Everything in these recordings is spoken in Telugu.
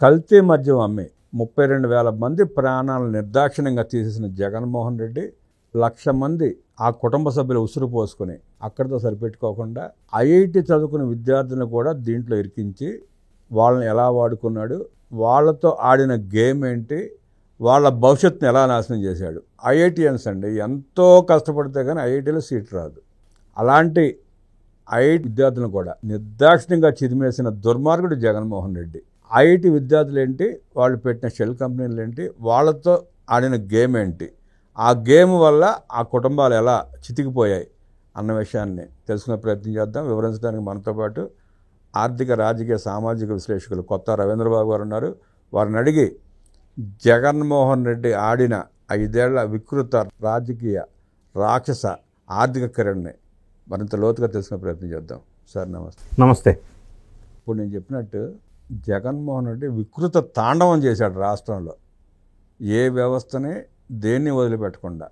కల్తీ మద్యం అమ్మి 32,000 మంది ప్రాణాలను నిర్దాక్షిణ్యంగా తీసేసిన జగన్మోహన్ రెడ్డి 1,00,000 మంది ఆ కుటుంబ సభ్యులు ఉసురు పోసుకొని అక్కడితో సరిపెట్టుకోకుండా ఐఐటి చదువుకున్న విద్యార్థులను కూడా దీంట్లో ఇరికించి వాళ్ళని ఎలా వాడుకున్నాడు, వాళ్ళతో ఆడిన గేమ్ ఏంటి, వాళ్ళ భవిష్యత్తుని ఎలా నాశనం చేశాడు. ఐఐటియన్స్ అండి ఎంతో కష్టపడితే కానీ ఐఐటీలో సీట్ రాదు. అలాంటి ఐఐటి విద్యార్థులను కూడా నిర్దాక్షిణ్యంగా చిదిమేసిన దుర్మార్గుడు జగన్మోహన్ రెడ్డి. ఐఐటి విద్యార్థులు ఏంటి, వాళ్ళు పెట్టిన షెల్ కంపెనీలు ఏంటి, వాళ్ళతో ఆడిన గేమ్ ఏంటి, ఆ గేమ్ వల్ల ఆ కుటుంబాలు ఎలా చితికిపోయాయి అన్న విషయాన్ని తెలుసుకునే ప్రయత్నం చేద్దాం. వివరించడానికి మనతో పాటు ఆర్థిక, రాజకీయ, సామాజిక విశ్లేషకులు కొత్త రవీంద్రబాబు గారు ఉన్నారు. వారిని అడిగి జగన్మోహన్ రెడ్డి ఆడిన 5 ఏళ్ల వికృత రాజకీయ రాక్షస ఆర్థిక కిరణ్ని మరింత లోతుగా తెలుసుకునే ప్రయత్నం చేద్దాం. సార్ నమస్తే. నమస్తే. ఇప్పుడు నేను చెప్పినట్టు జగన్మోహన్ రెడ్డి వికృత తాండవం చేశాడు రాష్ట్రంలో. ఏ వ్యవస్థని దేన్ని వదిలిపెట్టకుండా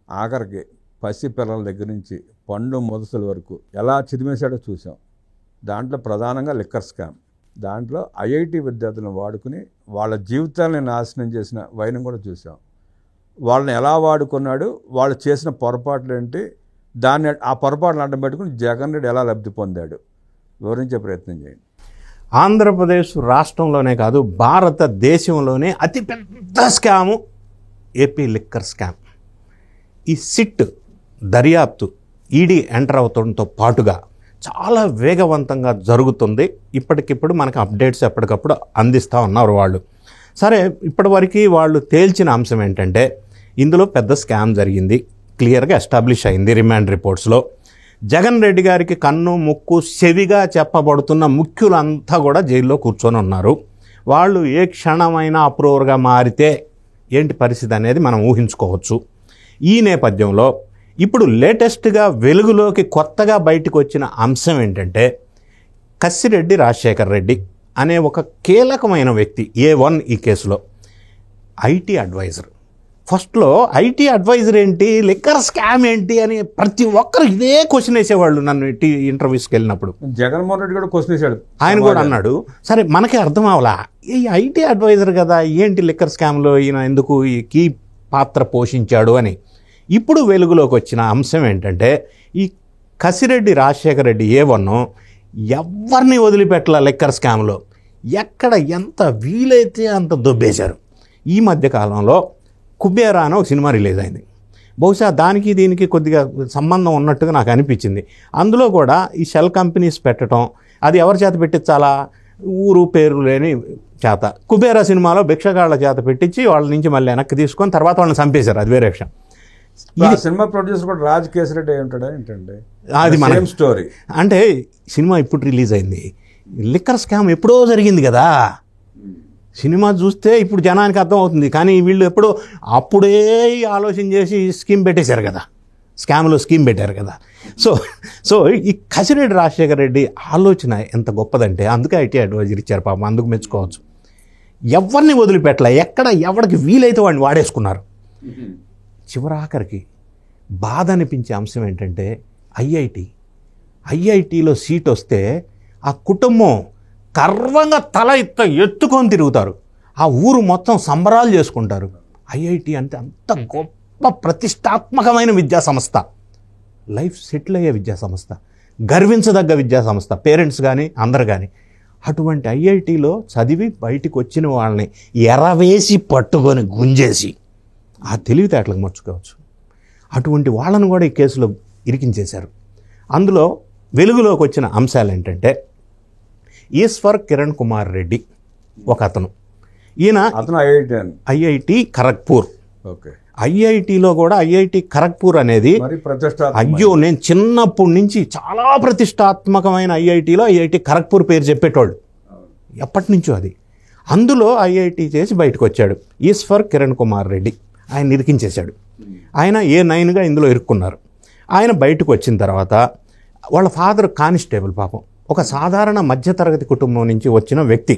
ఆఖరికి పసి పిల్లల దగ్గర నుంచి పండు మొదసల వరకు ఎలా చిదిమేశాడో చూసాం. దాంట్లో ప్రధానంగా లిక్కర్ స్కామ్, దాంట్లో ఐఐటి విద్యార్థులను వాడుకుని వాళ్ళ జీవితాలని నాశనం చేసిన వైనం కూడా చూసాం. వాళ్ళని ఎలా వాడుకున్నాడు, వాళ్ళు చేసిన పొరపాట్లు ఏంటి, దాన్ని ఆ పొరపాటును అడ్డం పెట్టుకుని జగన్ రెడ్డి ఎలా లబ్ధి పొందాడు వివరించే ప్రయత్నం చేయండి. ఆంధ్రప్రదేశ్ రాష్ట్రంలోనే కాదు భారతదేశంలోనే అతిపెద్ద స్కాము ఏపీ లిక్కర్ స్కామ్. ఈ సిట్ దర్యాప్తు ఈడీ ఎంటర్ అవుతుండటంతో పాటుగా చాలా వేగవంతంగా జరుగుతుంది. ఇప్పటికిప్పుడు మనకు అప్డేట్స్ ఎప్పటికప్పుడు అందిస్తూ ఉన్నారు వాళ్ళు. సరే, ఇప్పటివరకు వాళ్ళు తేల్చిన అంశం ఏంటంటే ఇందులో పెద్ద స్కామ్ జరిగింది, క్లియర్గా ఎస్టాబ్లిష్ అయింది. రిమాండ్ రిపోర్ట్స్లో జగన్ రెడ్డి గారికి కన్ను ముక్కు చెవిగా చెప్పబడుతున్న ముఖ్యులంతా కూడా జైల్లో కూర్చొని ఉన్నారు. వాళ్ళు ఏ క్షణమైనా అప్రూవర్గా మారితే ఏంటి పరిస్థితి అనేది మనం ఊహించుకోవచ్చు. ఈ నేపథ్యంలో ఇప్పుడు లేటెస్ట్గా వెలుగులోకి కొత్తగా బయటకు వచ్చిన అంశం ఏంటంటే కసిరెడ్డి రాజశేఖర్ రెడ్డి అనే ఒక కీలకమైన వ్యక్తి A1 ఈ కేసులో ఐటీ అడ్వైజర్. ఫస్ట్లో ఐటీ అడ్వైజర్ ఏంటి, లిక్కర్ స్కామ్ ఏంటి అని ప్రతి ఒక్కరు ఇదే క్వశ్చన్ వేసేవాళ్ళు. నన్ను ఇంటర్వ్యూస్కి వెళ్ళినప్పుడు జగన్మోహన్ రెడ్డి కూడా క్వశ్చన్ వేసాడు. ఆయన కూడా అన్నాడు, సరే మనకే అర్థం అవ్వాలా, ఈ ఐటీ అడ్వైజర్ కదా, ఏంటి లిక్కర్ స్కామ్లో ఈయన ఎందుకు ఈ కీ పాత్ర పోషించాడు అని. ఇప్పుడు వెలుగులోకి వచ్చిన అంశం ఏంటంటే ఈ కసిరెడ్డి రాజశేఖర రెడ్డి A1 ఎవరిని వదిలిపెట్టలే లిక్కర్ స్కామ్లో. ఎక్కడ ఎంత వీలైతే అంత దొబ్బేశారు. ఈ మధ్యకాలంలో కుబేరా అని ఒక సినిమా రిలీజ్ అయింది. బహుశా దానికి దీనికి కొద్దిగా సంబంధం ఉన్నట్టుగా నాకు అనిపించింది. అందులో కూడా ఈ షెల్ కంపెనీస్ పెట్టడం, అది ఎవరి చేత పెట్టించాలా, ఊరు పేరు లేని చేత. కుబేరా సినిమాలో భిక్షగాళ్ల చేత పెట్టించి వాళ్ళ నుంచి మళ్ళీ వెనక్కి తీసుకొని తర్వాత వాళ్ళని చంపేశారు. అది వేరే విషయం. సినిమా ప్రొడ్యూసర్ కూడా రాజ్ కేసరెడ్డి అయి ఉంటాడా ఏంటంటే అది మన స్టోరీ. అంటే సినిమా ఇప్పుడు రిలీజ్ అయింది, లిక్కర్ స్కామ్ ఎప్పుడో జరిగింది కదా. సినిమా చూస్తే ఇప్పుడు జనానికి అర్థం అవుతుంది, కానీ వీళ్ళు ఎప్పుడో అప్పుడే ఆలోచన చేసి స్కీమ్ పెట్టేశారు కదా, స్కామ్లో స్కీమ్ పెట్టారు కదా. సో ఈ కసిరెడ్డి రాజశేఖర రెడ్డి ఆలోచన ఎంత గొప్పదంటే అందుకే ఐటీ అడ్వైజర్ ఇచ్చారు పాపం, అందుకు మెచ్చుకోవచ్చు. ఎవరిని వదిలిపెట్టలే, ఎక్కడ ఎవరికి వీలైతే వాడిని వాడేసుకున్నారు. చివరాఖరికి బాధ అనిపించే అంశం ఏంటంటే ఐఐటీలో సీట్ వస్తే ఆ కుటుంబం గర్వంగా తల ఎత్తుకొని తిరుగుతారు. ఆ ఊరు మొత్తం సంబరాలు చేసుకుంటారు. ఐఐటి అంటే అంత గొప్ప ప్రతిష్టాత్మకమైన విద్యా సంస్థ, లైఫ్ సెటిల్ అయ్యే విద్యా సంస్థ, గర్వించదగ్గ విద్యా సంస్థ, పేరెంట్స్ కానీ అందరు కానీ. అటువంటి ఐఐటిలో చదివి బయటికి వచ్చిన వాళ్ళని ఎరవేసి పట్టుకొని గుంజేసి ఆ తెలివితేటలకు మర్చుకోవచ్చు. అటువంటి వాళ్ళను కూడా ఈ కేసులో ఇరికించేశారు. అందులో వెలుగులోకి వచ్చిన అంశాలు ఏంటంటే ఈశ్వర్ కిరణ్ కుమార్ రెడ్డి ఒక అతను, ఈయన ఐఐటి ఖరగ్పూర్. ఐఐటిలో కూడా ఐఐటి ఖరగ్పూర్ అనేది అయ్యో నేను చిన్నప్పటి నుంచి చాలా ప్రతిష్టాత్మకమైన ఐఐటిలో ఐఐటి ఖరగ్పూర్ పేరు చెప్పేటోళ్ళు ఎప్పటి నుంచో అది. అందులో ఐఐటి చేసి బయటకు వచ్చాడు ఈశ్వర్ కిరణ్ కుమార్ రెడ్డి. ఆయన ఇరికించేశాడు. ఆయన A9గా ఇందులో ఇరుక్కున్నారు. ఆయన బయటకు వచ్చిన తర్వాత వాళ్ళ ఫాదర్ కానిస్టేబుల్, పాపం ఒక సాధారణ మధ్యతరగతి కుటుంబం నుంచి వచ్చిన వ్యక్తి.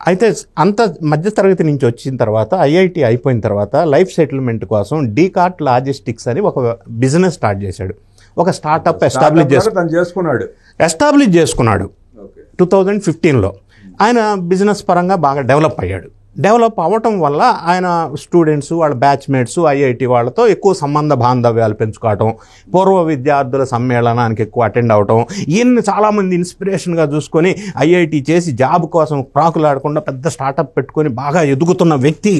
అయితే అంత మధ్యతరగతి నుంచి వచ్చిన తర్వాత ఐఐటి అయిపోయిన తర్వాత లైఫ్ సెటిల్మెంట్ కోసం డీకార్ట్ లాజిస్టిక్స్ అని ఒక బిజినెస్ స్టార్ట్ చేశాడు. ఒక స్టార్టప్ ఎస్టాబ్లిష్ చేసుకున్నాడు 2015లో. ఆయన బిజినెస్ పరంగా బాగా డెవలప్ అయ్యాడు. డెవలప్ అవ్వటం వల్ల ఆయన స్టూడెంట్స్ వాళ్ళ బ్యాచ్మేట్స్ ఐఐటి వాళ్ళతో ఎక్కువ సంబంధ బాంధవ్యాలు పెంచుకోవటం, పూర్వ విద్యార్థుల సమ్మేళనానికి ఎక్కువ అటెండ్ అవటం, ఈయన్ని చాలామంది ఇన్స్పిరేషన్గా చూసుకొని ఐఐటి చేసి జాబ్ కోసం ప్రాకులాడకుండా పెద్ద స్టార్టప్ పెట్టుకొని బాగా ఎదుగుతున్న వ్యక్తి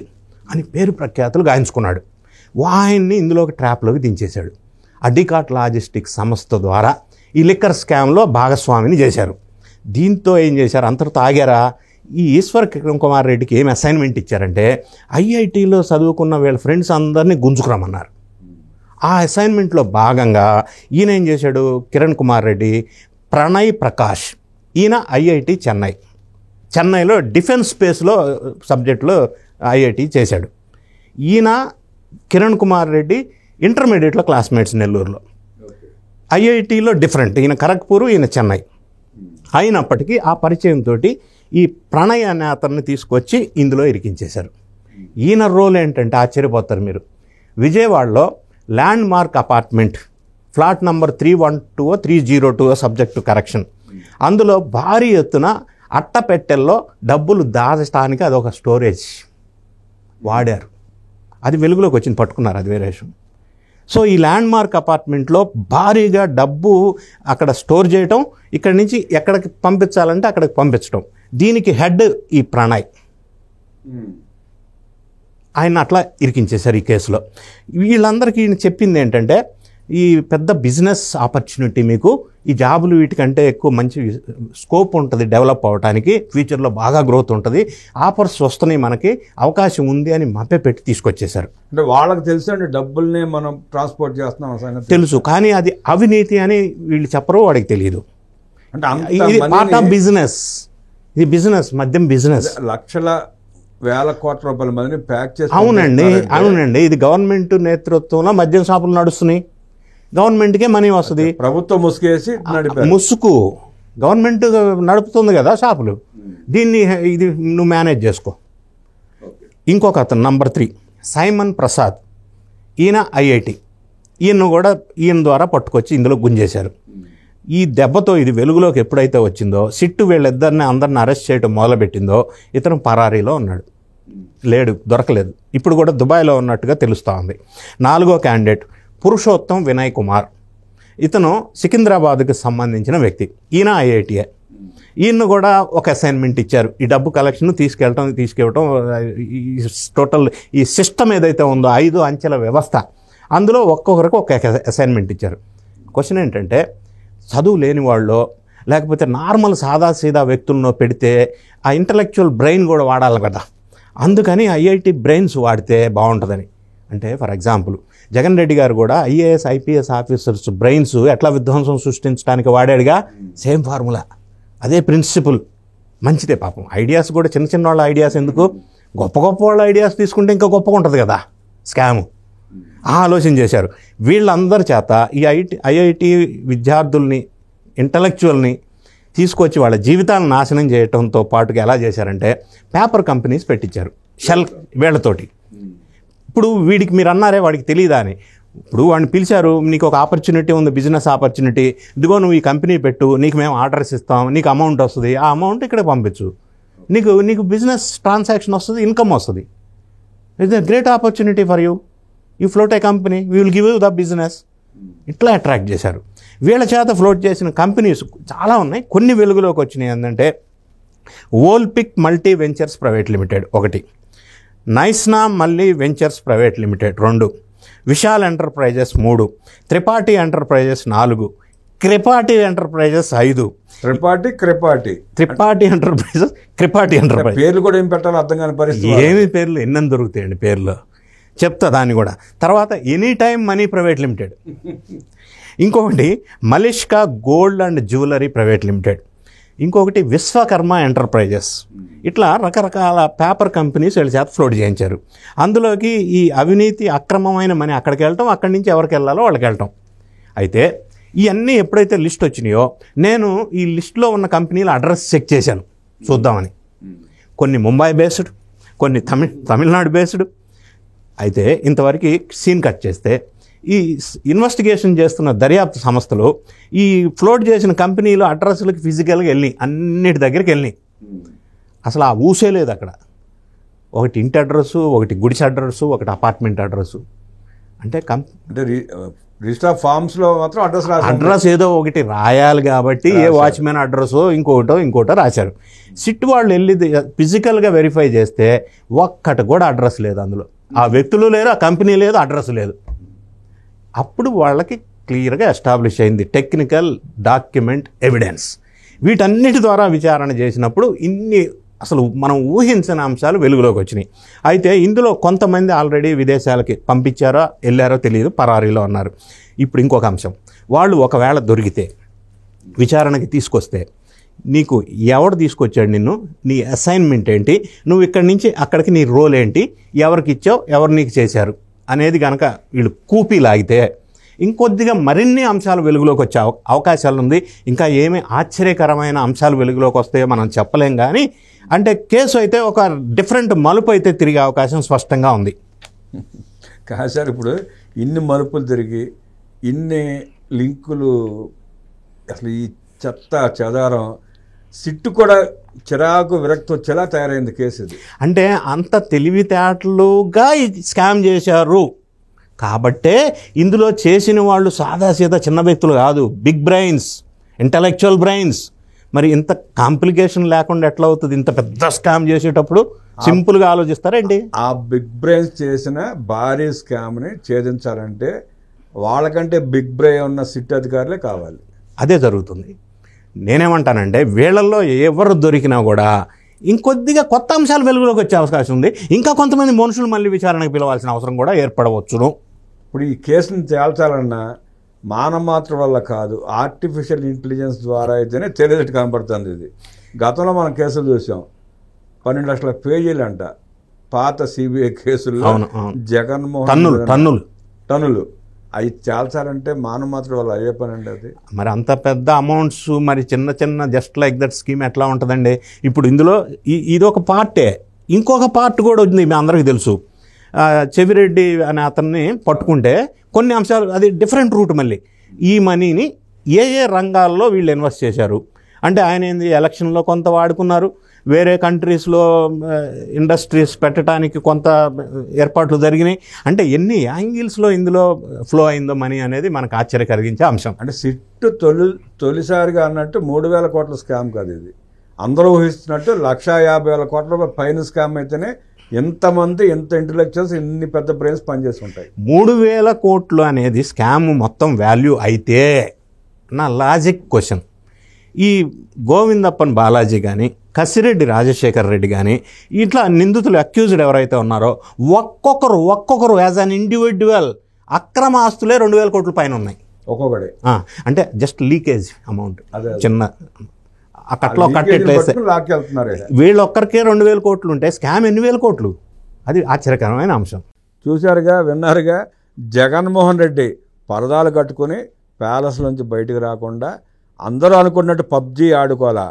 అని పేరు ప్రఖ్యాతులు గాయించుకున్నాడు. ఆయన్ని ఇందులోకి ట్రాప్లోకి దించేశాడు. అడికాట్ లాజిస్టిక్స్ సంస్థ ద్వారా ఈ లిక్కర్ స్కామ్లో భాగస్వామిని చేశారు. దీంతో ఏం చేశారు, అంతటితో ఆగారా? ఈ ఈశ్వర్ కిరణ్ కుమార్ రెడ్డికి ఏం అసైన్మెంట్ ఇచ్చారంటే ఐఐటీలో చదువుకున్న వీళ్ళ ఫ్రెండ్స్ అందరినీ గుంజుకురమ్మన్నారు. ఆ అసైన్మెంట్లో భాగంగా ఈయన ఏం చేశాడు, కిరణ్ కుమార్ రెడ్డి, ప్రణయ్ ప్రకాష్, ఈయన ఐఐటి చెన్నైలో డిఫెన్స్ స్పేస్లో సబ్జెక్టులో ఐఐటి చేశాడు. ఈయన కిరణ్ కుమార్ రెడ్డి ఇంటర్మీడియట్లో క్లాస్మేట్స్ నెల్లూరులో. ఐఐటిలో డిఫరెంట్, ఈయన ఖరగ్పూర్, ఈయన చెన్నై. అయినప్పటికీ ఆ పరిచయంతో ఈ ప్రణయ్ అనే అతన్ని తీసుకొచ్చి ఇందులో ఇరికించేశారు. ఈయన రోల్ ఏంటంటే ఆశ్చర్యపోతారు మీరు, విజయవాడలో land mark apartment flat number 312 302 subject correction, అందులో భారీ ఎత్తున అట్టపెట్టెల్లో డబ్బులు దాచడానికి అదొక స్టోరేజ్ వాడారు. అది వెలుగులోకి వచ్చింది, పట్టుకున్నారు, అది వేరే విషయం. సో ఈ ల్యాండ్ మార్క్ అపార్ట్మెంట్లో భారీగా డబ్బు అక్కడ స్టోర్ చేయటం, ఇక్కడి నుంచి ఎక్కడికి పంపించాలంటే అక్కడికి పంపించడం. దీనికి హెడ్ ఈ ప్రణయ్. ఆయన అట్లా ఇరికించేశారు ఈ కేసులో. వీళ్ళందరికీ ఈయన చెప్పింది ఏంటంటే, ఈ పెద్ద బిజినెస్ ఆపర్చునిటీ, మీకు ఈ జాబులు వీటికంటే ఎక్కువ మంచి స్కోప్ ఉంటుంది డెవలప్ అవ్వడానికి, ఫ్యూచర్లో బాగా గ్రోత్ ఉంటుంది, ఆఫర్స్ వస్తున్నాయి, మనకి అవకాశం ఉంది అని మభ్యపెట్టి తీసుకొచ్చేశారు. అంటే వాళ్ళకి తెలుసు అండి డబ్బుల్ని మనం ట్రాన్స్పోర్ట్ చేస్తున్నాం తెలుసు, కానీ అది అవినీతి అని వీళ్ళు చెప్పరు, వాడికి తెలియదు. అంటే ఇది పార్ట్ ఆఫ్ బిజినెస్, ఇది బిజినెస్, మద్యం బిజినెస్. లక్షల వేల కోట్ల రూపాయల మందిని ప్యాక్ చేసి. అవునండి, ఇది గవర్నమెంట్ నేతృత్వంలో మద్యం షాపులు నడుస్తున్నాయి, గవర్నమెంట్కే మనీ వస్తుంది. ప్రభుత్వం ముసుకేసి ముసుగు గవర్నమెంట్ నడుపుతుంది కదా షాపులు, దీన్ని ఇది నువ్వు మేనేజ్ చేసుకో. ఇంకొక అతను నంబర్ 3 సైమన్ ప్రసాద్, ఈయన ఐఐటి, ఈయన ద్వారా పట్టుకొచ్చి ఇందులో గుంజేశారు. ఈ దెబ్బతో ఇది వెలుగులోకి ఎప్పుడైతే వచ్చిందో, సిట్టు వీళ్ళిద్దరిని అందరిని అరెస్ట్ చేయడం మొదలుపెట్టిందో, ఇతను పరారీలో ఉన్నాడు, లేడు, దొరకలేదు. ఇప్పుడు కూడా దుబాయ్లో ఉన్నట్టుగా తెలుస్తూ ఉంది. 4వ క్యాండిడేట్ పురుషోత్తం వినయ్ కుమార్, ఇతను సికింద్రాబాద్కి సంబంధించిన వ్యక్తి, ఈయన ఐఐటిఏ. ఈయన కూడా ఒక అసైన్మెంట్ ఇచ్చారు, ఈ డబ్బు కలెక్షన్ తీసుకెళ్ళటం, టోటల్ ఈ సిస్టమ్ ఏదైతే ఉందో 5 అంచెల వ్యవస్థ, అందులో ఒక్కొక్కరికి ఒక అసైన్మెంట్ ఇచ్చారు. క్వశ్చన్ ఏంటంటే, చదువు లేని వాళ్ళు లేకపోతే నార్మల్ సాదాసీదా వ్యక్తులను పెడితే ఆ ఇంటలెక్చువల్ బ్రెయిన్ కూడా వాడాలి కదా, అందుకని ఐఐటి బ్రెయిన్స్ వాడితే బాగుంటుందని. అంటే ఫర్ ఎగ్జాంపుల్ జగన్ రెడ్డి గారు కూడా ఐఏఎస్ ఐపీఎస్ ఆఫీసర్స్ బ్రెయిన్స్ ఎట్లా విధ్వంసం సృష్టించడానికి వాడాడుగా, సేమ్ ఫార్ములా, అదే ప్రిన్సిపల్. మంచిదే పాపం, ఐడియాస్ కూడా చిన్న చిన్న వాళ్ళ ఐడియాస్ ఎందుకు, గొప్ప గొప్ప వాళ్ళ ఐడియాస్ తీసుకుంటే ఇంకా గొప్పగా ఉంటుంది కదా స్కాము. ఆలోచన చేశారు. వీళ్ళందరి చేత ఈ ఐఐటి విద్యార్థుల్ని, ఇంటలెక్చువల్ని తీసుకొచ్చి వాళ్ళ జీవితాలను నాశనం చేయడంతో పాటుగా ఎలా చేశారంటే, పేపర్ కంపెనీస్ పెట్టించారు షెల్ వీళ్ళతోటి. ఇప్పుడు వీడికి మీరు అన్నారే వాడికి తెలియదా అని, ఇప్పుడు వాడిని పిలిచారు, నీకు ఒక ఆపర్చునిటీ ఉంది, బిజినెస్ ఆపర్చునిటీ, ఇదిగో నువ్వు ఈ కంపెనీ పెట్టు, నీకు మేము ఆర్డర్స్ ఇస్తాం, నీకు అమౌంట్ వస్తుంది, ఆ అమౌంట్ ఇక్కడ పంపించు, నీకు బిజినెస్ ట్రాన్సాక్షన్ వస్తుంది, ఇన్కమ్ వస్తుంది, it's a great opportunity for you, you float A company, we will give you the business. ఇట్లా అట్రాక్ట్ చేశారు. వీళ్ళ చేత ఫ్లోట్ చేసిన కంపెనీస్ చాలా ఉన్నాయి. కొన్ని వెలుగులోకి వచ్చినాయి ఏంటంటే, వోల్పిక్ మల్టీ వెంచర్స్ ప్రైవేట్ లిమిటెడ్ 1, నైస్నా multi ventures private limited 2, Vishal enterprises 3, Tripathi enterprises 4, క్రిపాటి ఎంటర్ప్రైజెస్ 5. త్రిపాఠి ఎంటర్ప్రైజెస్, క్రిపాటి ఎంటర్ప్రైజెస్ పేర్లు కూడా ఏం పెట్టాలో అర్థం కాని పరిస్థితి. ఏమి పేర్లు ఎన్నెన్ని దొరుకుతాయండి పేర్లు, చెప్తా దాన్ని కూడా. తర్వాత any time money private limited, ఇంకొకటి Malishka gold and jewellery private limited, ఇంకొకటి విశ్వకర్మ ఎంటర్ప్రైజెస్. ఇట్లా రకరకాల పేపర్ కంపెనీస్ వీళ్ళ చేత ఫ్లోట్ చేయించారు. అందులోకి ఈ అవినీతి అక్రమమైన మనీ అక్కడికి వెళ్ళటం, అక్కడి నుంచి ఎవరికి వెళ్ళాలో వాళ్ళకి వెళ్ళటం. అయితే ఇవన్నీ ఎప్పుడైతే లిస్ట్ వచ్చినాయో, నేను ఈ లిస్టులో ఉన్న కంపెనీల అడ్రస్ చెక్ చేశాను చూద్దామని. కొన్ని ముంబై బేస్డ్, కొన్ని తమిళనాడు బేస్డ్. అయితే ఇంతవరకు సీన్ కట్ చేస్తే, ఈ ఇన్వెస్టిగేషన్ చేస్తున్న దర్యాప్తు సంస్థలు ఈ ఫ్లోట్ చేసిన కంపెనీలు అడ్రస్లకు ఫిజికల్గా వెళ్ళి అన్నిటి దగ్గరికి వెళ్ళి అసలు ఆ ఊసే లేదు అక్కడ. ఒకటి ఇంటి అడ్రస్సు, ఒకటి గుడిసె అడ్రస్సు, ఒకటి అపార్ట్మెంట్ అడ్రస్సు. అంటే అంటే రిజిస్టర్ ఆఫ్ ఫార్మ్స్లో మాత్రం అడ్రస్ ఏదో ఒకటి రాయాలి కాబట్టి ఏ వాచ్మెన్ అడ్రస్సో ఇంకోటో రాశారు. సిట్ వాళ్ళు వెళ్ళి ఫిజికల్గా వెరిఫై చేస్తే ఒక్కటి కూడా అడ్రస్ లేదు అందులో. ఆ వ్యక్తులు లేరు, ఆ కంపెనీ లేదు, అడ్రస్ లేదు. అప్పుడు వాళ్ళకి క్లియర్గా ఎస్టాబ్లిష్ అయింది టెక్నికల్ డాక్యుమెంట్ ఎవిడెన్స్. వీటన్నిటి ద్వారా విచారణ చేసినప్పుడు ఇన్ని అసలు మనం ఊహించిన అంశాలు వెలుగులోకి వచ్చినాయి. అయితే ఇందులో కొంతమంది ఆల్రెడీ విదేశాలకి పంపించారో వెళ్ళారో తెలియదు, పరారీలో ఉన్నారు. ఇప్పుడు ఇంకొక అంశం, వాళ్ళు ఒకవేళ దొరికితే విచారణకి తీసుకొస్తే నీకు ఎవడు తీసుకొచ్చాడు, నిన్ను, నీ అసైన్మెంట్ ఏంటి, నువ్వు ఇక్కడి నుంచి అక్కడికి నీ రోల్ ఏంటి, ఎవరికి ఇచ్చావు, ఎవరు నీకు చేశారు అనేది కనుక వీళ్ళు కూపీ లాగితే ఇంకొద్దిగా మరిన్ని అంశాలు వెలుగులోకి వచ్చే అవకాశాలు ఉంది. ఇంకా ఏమీ ఆశ్చర్యకరమైన అంశాలు వెలుగులోకి వస్తాయో మనం చెప్పలేం. కానీ అంటే కేసు అయితే ఒక డిఫరెంట్ మలుపు అయితే తిరిగే అవకాశం స్పష్టంగా ఉంది. కాదు సార్, ఇప్పుడు ఇన్ని మలుపులు తిరిగి ఇన్ని లింకులు, అసలు ఈ చెత్త చెదారం సిట్టు కూడా చిరాకు విరక్తి వచ్చేలా తయారైంది కేసు ఇది. అంటే అంత తెలివితేటలుగా స్కామ్ చేశారు కాబట్టే ఇందులో చేసిన వాళ్ళు సాదాసీదా చిన్న వ్యక్తులు కాదు, బిగ్ బ్రెయిన్స్, ఇంటలెక్చువల్ బ్రెయిన్స్. మరి ఇంత కాంప్లికేషన్ లేకుండా ఎట్లా అవుతుంది? ఇంత పెద్ద స్కామ్ చేసేటప్పుడు సింపుల్గా ఆలోచిస్తారేంటి? ఆ బిగ్ బ్రెయిన్స్ చేసిన భారీ స్కామ్ని ఛేదించాలంటే వాళ్ళకంటే బిగ్ బ్రెయిన్ ఉన్న సిట్ అధికారులే కావాలి. అదే జరుగుతుంది. నేనేమంటానంటే వీళ్ళల్లో ఎవరు దొరికినా కూడా ఇంకొద్దిగా కొత్త అంశాలు వెలుగులోకి వచ్చే అవకాశం ఉంది. ఇంకా కొంతమంది మనుషులు మళ్ళీ విచారణకు పిలవాల్సిన అవసరం కూడా ఏర్పడవచ్చును. ఇప్పుడు ఈ కేసుని తేల్చాలన్నా మానమాత్ర వల్ల కాదు, ఆర్టిఫిషియల్ ఇంటెలిజెన్స్ ద్వారా అయితేనే తెలియదట్టు కనపడుతుంది. ఇది గతంలో మనం కేసులు చూసాం, 12 లక్షల పేజీలు అంట పాత సిబిఐ కేసుల్లో జగన్మోహన్ టన్నులు అవి తేల్చాలంటే మానమాత్ర వల్ల అయ్యే పని అండి అది. మరి అంత పెద్ద అమౌంట్స్, మరి చిన్న చిన్న జస్ట్ లైక్ దట్ స్కీమ్ ఎట్లా ఉంటుందండి? ఇప్పుడు ఇందులో ఇదొక పార్టే, ఇంకొక పార్ట్ కూడా ఉంది. మీ అందరికీ తెలుసు, చెవిరెడ్డి అనే అతన్ని పట్టుకుంటే కొన్ని అంశాలు అది డిఫరెంట్ రూట్. మళ్ళీ ఈ మనీని ఏ రంగాల్లో వీళ్ళు ఇన్వెస్ట్ చేశారు అంటే ఆయన ఏంది, ఎలక్షన్లో కొంత వాడుకున్నారు, వేరే కంట్రీస్లో ఇండస్ట్రీస్ పెట్టడానికి కొంత ఏర్పాట్లు జరిగినాయి. అంటే ఎన్ని యాంగిల్స్లో ఇందులో ఫ్లో అయిందో మనీ అనేది మనకు ఆశ్చర్య కలిగించే అంశం. అంటే సిట్టు తొలిసారిగా అన్నట్టు 3,000 కోట్ల స్కామ్ కాదు ఇది. అందరూ ఊహిస్తున్నట్టు 1,50,000 కోట్ల రూపాయల పైన స్కామ్ అయితేనే ఎంతమంది, ఎంత ఇంటెలెక్చువల్స్, ఎన్ని పెద్ద బ్రెయిన్స్ పనిచేసి ఉంటాయి. 3,000 కోట్లు అనేది స్కామ్ మొత్తం వాల్యూ అయితే నా లాజిక్ క్వశ్చన్, ఈ గోవిందప్పన్ బాలాజీ కానీ కసిరెడ్డి రాజశేఖర్ రెడ్డి కానీ ఇట్లా నిందితులు అక్యూజ్డ్ ఎవరైతే ఉన్నారో ఒక్కొక్కరు యాజ్ అన్ ఇండివిజువల్ అక్రమ ఆస్తులే 2,000 కోట్ల పైన ఉన్నాయి ఒక్కొక్కడే. అంటే జస్ట్ లీకేజ్ అమౌంట్ చిన్న అక్కట్లో వీళ్ళు ఒక్కరికే 2,000 కోట్లు ఉంటే స్కామ్ ఎన్ని వేల కోట్లు? అది ఆశ్చర్యకరమైన అంశం. చూశారుగా, విన్నారుగా, జగన్మోహన్ రెడ్డి పరదాలు కట్టుకుని ప్యాలెస్ నుంచి బయటకు రాకుండా అందరూ అనుకున్నట్టు పబ్జీ ఆడుకోవాలా,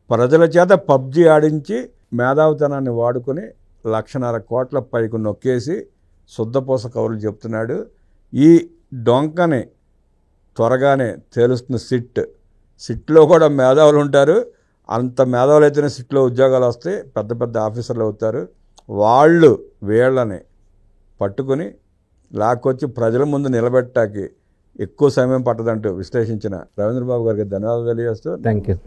ప్రజల చేత పబ్జీ ఆడించి మేధావితనాన్ని వాడుకొని 1,50,000 కోట్ల పైకి నొక్కేసి శుద్ధపూస కవులు చెప్తున్నాడు. ఈ డొంకని త్వరగానే తేలుస్తున్న సిట్లో కూడా మేధావులు ఉంటారు. అంత మేధావులు అయితేనే సిట్లో ఉద్యోగాలు వస్తాయి, పెద్ద పెద్ద ఆఫీసర్లు అవుతారు. వాళ్ళు వీళ్ళని పట్టుకుని లాక్కొచ్చి ప్రజల ముందు నిలబెట్టాకి ఎక్కువ సమయం పట్టదంటూ విశ్లేషించిన రవీంద్రబాబు గారికి ధన్యవాదాలు తెలియజేస్తూ థ్యాంక్ యూ.